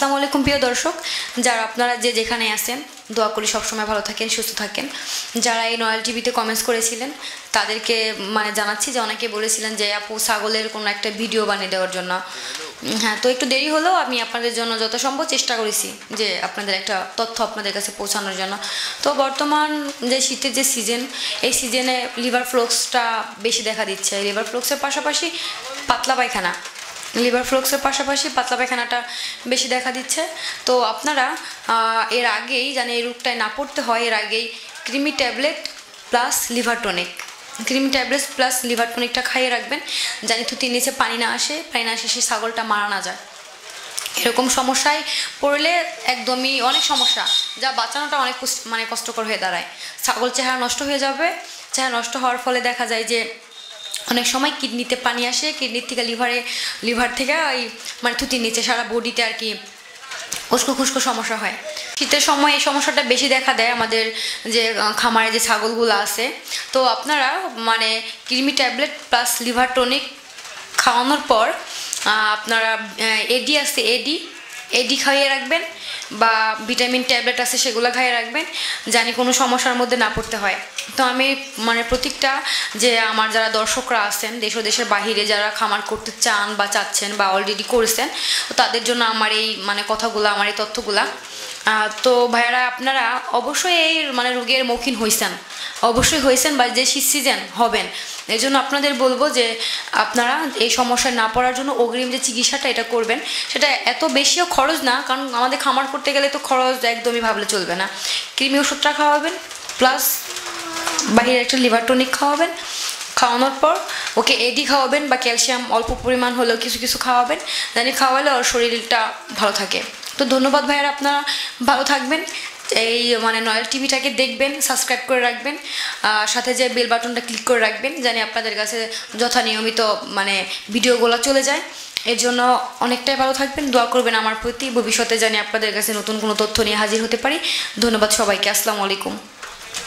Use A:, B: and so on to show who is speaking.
A: আসসালামু আলাইকুম প্রিয় দর্শক, যারা আপনারা যে যেখানে আছেন দোয়া করি সবসময় ভালো থাকেন, সুস্থ থাকেন। যারা এই নয়াল টিভিতে কমেন্টস করেছিলেন তাদেরকে জানাচ্ছি যে অনেকে বলেছিলেন যে আপু ছাগলের কোনো একটা ভিডিও বানিয়ে দেওয়ার জন্য। হ্যাঁ, তো একটু দেরি হলেও আমি আপনাদের জন্য যত সম্ভব চেষ্টা করেছি যে আপনাদের একটা তথ্য আপনাদের কাছে পৌঁছানোর জন্য। তো বর্তমান যে শীতের যে সিজন, এই সিজনে লিভার ফ্লক্সটা বেশি দেখা দিচ্ছে। লিভার ফ্লক্সের পাশাপাশি পাতলা পায়খানাটা বেশি দেখা দিচ্ছে। তো আপনারা এর আগেই জানি এই রোগটায় না পড়তে হয়, এর আগেই ক্রিমি ট্যাবলেট প্লাস লিভার টনিকটা খাইয়ে রাখবেন, জানি থুতির নিচে পানি না আসে সেই ছাগলটা মারা না যায়। এরকম সমস্যায় পড়লে একদমই অনেক সমস্যা, যা বাঁচানোটা অনেক কষ্টকর হয়ে দাঁড়ায়। ছাগল চেহারা নষ্ট হয়ে যাবে। চেহারা নষ্ট হওয়ার ফলে দেখা যায় যে অনেক সময় কিডনিতে পানি আসে, কিডনির থেকে লিভার থেকে ওই থুতির নিচে সারা বডিতে আর কি উস্কো খুস্কো সমস্যা হয়। শীতের সময় এই সমস্যাটা বেশি দেখা দেয় আমাদের যে খামারে যে ছাগলগুলো আছে। তো আপনারা creamy tablet plus liver tonic খাওয়ানোর পর আপনারা এডি খাইয়ে রাখবেন, বা ভিটামিন ট্যাবলেট আছে সেগুলো খাইয়ে রাখবেন, জানি কোনো সমস্যার মধ্যে না পড়তে হয়। তো আমি প্রত্যেকটা যে আমার যারা দর্শকরা আছেন দেশ ও দেশের বাহিরে, যারা খামার করতে চান বা চাচ্ছেন বা অলরেডি করেছেন, তো তাদের জন্য আমার এই কথাগুলো, আমার এই তথ্যগুলা। তো ভাইয়ারা, আপনারা অবশ্যই এই রোগের মুখীন হয়েছেন বা যে শীত সিজন হবেন, এই জন্য আপনাদের বলবো যে আপনারা এই সমস্যায় না পড়ার জন্য অগ্রিম যে চিকিৎসাটা এটা করবেন। সেটা এত বেশিও খরচ না, কারণ আমাদের খামার করতে গেলে তো খরচ একদমই ভাবলে চলবে না। কৃমি ওষুধটা খাওয়াবেন, প্লাস বাহিরে একটা লিভার টনিক খাওয়াবেন। খাওয়ানোর পর ওকে এডি খাওয়াবেন বা ক্যালসিয়াম অল্প পরিমাণ হলেও কিছু খাওয়াবেন, জানি খাওয়ালে ওর শরীরটা ভালো থাকে। তো ধন্যবাদ ভাইয়ারা, আপনারা ভালো থাকবেন। এই নয়াল টিভিটাকে দেখবেন, সাবস্ক্রাইব করে রাখবেন, সাথে যে বেল বাটনটা ক্লিক করে রাখবেন, জানি আপনাদের কাছে যথা নিয়মিত ভিডিওগুলো চলে যায়। এর জন্য অনেকটাই ভালো থাকবেন, দোয়া করবেন আমার প্রতি। ভবিষ্যতে জানি আপনাদের কাছে নতুন কোনো তথ্য নিয়ে হাজির হতে পারি। ধন্যবাদ সবাইকে, আসসালামু আলাইকুম।